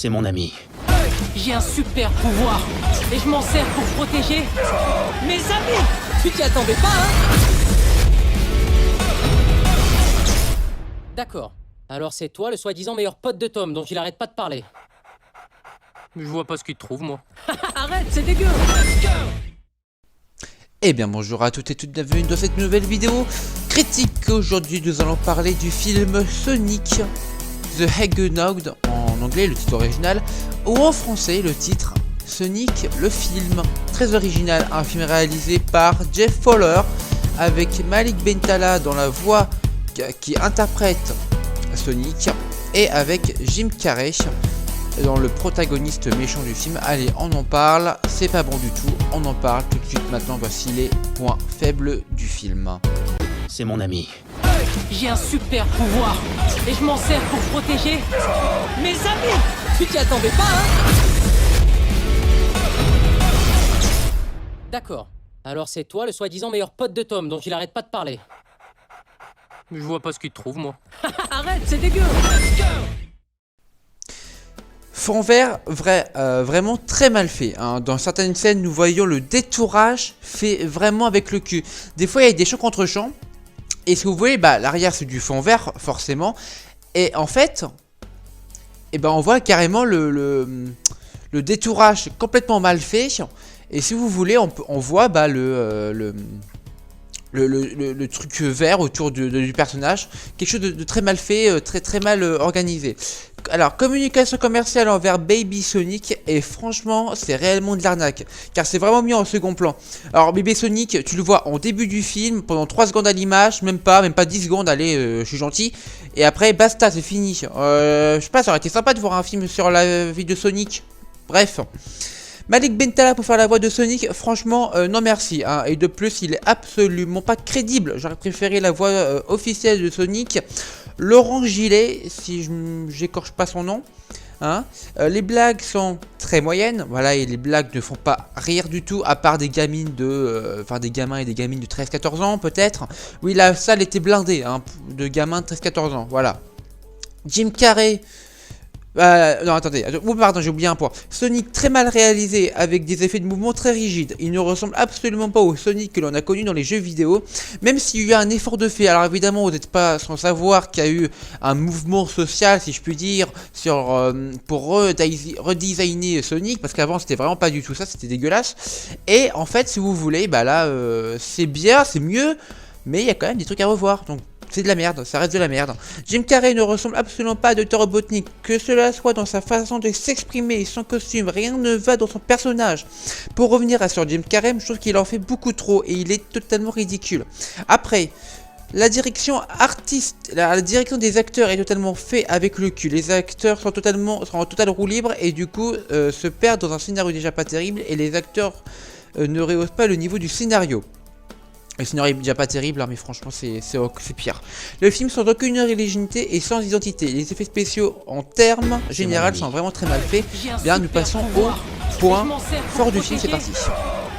C'est mon ami. J'ai un super pouvoir et je m'en sers pour protéger mes amis. Tu t'y attendais pas, hein? D'accord. Alors c'est toi le soi-disant meilleur pote de Tom dont il arrête pas de parler. Je vois pas ce qu'il te trouve, moi. Arrête, c'est dégueu. Eh bien bonjour à toutes et toutes, bienvenue dans cette nouvelle vidéo critique. Aujourd'hui nous allons parler du film Sonic the Hedgehog en anglais, le titre original, ou en français le titre Sonic le film. Très original, un film réalisé par Jeff Fowler avec Malik Bentala dans la voix qui interprète Sonic et avec Jim Carrey dans le protagoniste méchant du film. Allez, on en parle, c'est pas bon du tout, on en parle tout de suite maintenant. Voici les points faibles du film. C'est mon ami. J'ai un super pouvoir et je m'en sers pour protéger mes amis. Tu t'y attendais pas, hein? D'accord. Alors c'est toi le soi-disant meilleur pote de Tom dont il arrête pas de parler. Je vois pas ce qu'il te trouve, moi. Arrête, c'est dégueu. Fond vert, vraiment très mal fait, hein. Dans certaines scènes, nous voyons le détourage fait vraiment avec le cul. Des fois, il y a des champs contre champs. Et si vous voyez, l'arrière, c'est du fond vert, forcément. Et en fait, on voit carrément le détourage complètement mal fait. Et si vous voulez, on voit le truc vert autour du personnage, quelque chose de très mal fait, très mal organisé. Alors, communication commerciale envers Baby Sonic, et franchement, c'est réellement de l'arnaque, car c'est vraiment mis en second plan. Alors, Baby Sonic, tu le vois en début du film, pendant 3 secondes à l'image, même pas 10 secondes, allez, je suis gentil, et après, basta, c'est fini. Je sais pas, ça aurait été sympa de voir un film sur la vie de Sonic. Bref. Malik Bentala pour faire la voix de Sonic, franchement, non merci, hein. Et de plus, il est absolument pas crédible. J'aurais préféré la voix officielle de Sonic, Laurent Gillet, si j'écorche pas son nom, hein. Les blagues sont très moyennes, voilà, et les blagues ne font pas rire du tout, à part des gamines des gamins et des gamines de 13-14 ans, peut-être. Oui, la salle était blindée, hein, de gamins de 13-14 ans, voilà. Jim Carrey... non, attendez, pardon, j'ai oublié un point. Sonic très mal réalisé, avec des effets de mouvement très rigides. Il ne ressemble absolument pas au Sonic que l'on a connu dans les jeux vidéo, même s'il y a eu un effort de fait. Alors évidemment, vous n'êtes pas sans savoir qu'il y a eu un mouvement social, si je puis dire, pour redesigner Sonic, parce qu'avant c'était vraiment pas du tout ça, c'était dégueulasse. Et en fait, si vous voulez, là, c'est bien, c'est mieux, mais il y a quand même des trucs à revoir, donc... c'est de la merde, ça reste de la merde. Jim Carrey ne ressemble absolument pas à Dr. Robotnik, que cela soit dans sa façon de s'exprimer, son costume, rien ne va dans son personnage. Pour revenir sur Jim Carrey, je trouve qu'il en fait beaucoup trop et il est totalement ridicule. Après, la direction la direction des acteurs est totalement faite avec le cul. Les acteurs sont en total roue libre et du coup se perdent dans un scénario déjà pas terrible, et les acteurs ne rehaussent pas le niveau du scénario. Le scénario est déjà pas terrible, hein, mais franchement c'est pire. Le film sans aucune originalité et sans identité. Les effets spéciaux en termes général sont vraiment très mal faits. Bien, nous passons au point fort du film, c'est parti.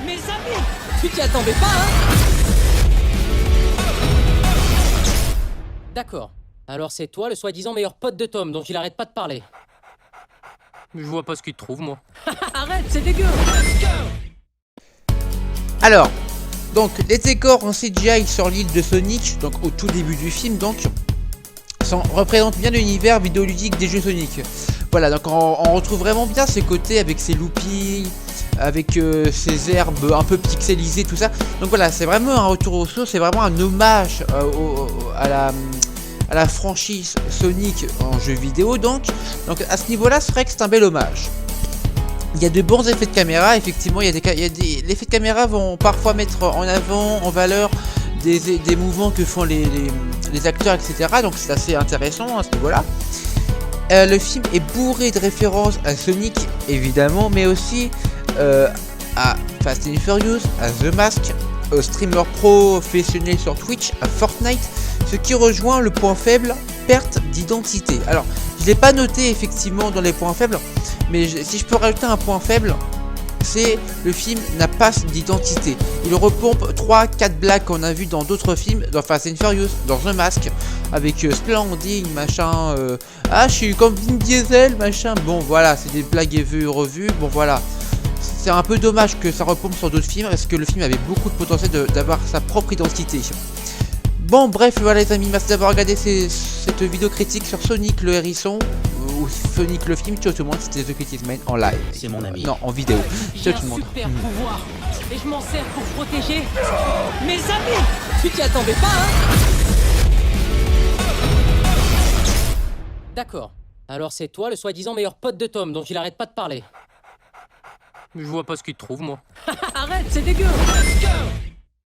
Mes amis, tu t'y attendais pas, hein? D'accord. Alors c'est toi le soi-disant meilleur pote de Tom dont il arrête pas de parler. Je vois pas ce qu'il te trouve, moi. Arrête, c'est dégueu. Alors... donc les décors en CGI sur l'île de Sonic, donc au tout début du film, donc représentent bien l'univers vidéoludique des jeux Sonic. Voilà, donc on retrouve vraiment bien ces côtés avec ces loopings, avec ces herbes un peu pixelisées, tout ça. Donc voilà, c'est vraiment un retour aux sources, c'est vraiment un hommage à la franchise Sonic en jeu vidéo. Donc à ce niveau-là, c'est vrai que c'est un bel hommage. Il y a de bons effets de caméra, effectivement, les effets de caméra vont parfois mettre en avant, en valeur des mouvements que font les acteurs, etc. Donc c'est assez intéressant à ce niveau-là. Le film est bourré de références à Sonic, évidemment, mais aussi à Fast and Furious, à The Mask, aux streamers professionnels sur Twitch, à Fortnite, ce qui rejoint le point faible, perte d'identité. Alors, je ne l'ai pas noté effectivement dans les points faibles, mais si je peux rajouter un point faible, c'est le film n'a pas d'identité. Il repompe 3-4 blagues qu'on a vu dans d'autres films, dans Fast and Furious, dans The Mask, avec Splending, machin, ah je suis comme Vin Diesel, machin, bon voilà, c'est des blagues vues et revues, bon voilà. C'est un peu dommage que ça repompe sur d'autres films, parce que le film avait beaucoup de potentiel d'avoir sa propre identité. Bon bref, voilà les amis, merci d'avoir regardé cette vidéo critique sur Sonic le hérisson, ou Sonic le film. Ciao tout le monde, c'était The Critic Man en live. C'est mon ami. Non, en vidéo. J'ai Ciao un tout le monde. super pouvoir et je m'en sers pour protéger mes amis. Tu t'y attendais pas, hein? D'accord. Alors c'est toi le soi-disant meilleur pote de Tom dont il arrête pas de parler. Je vois pas ce qu'il te trouve, moi. Arrête, c'est dégueu. Let's go.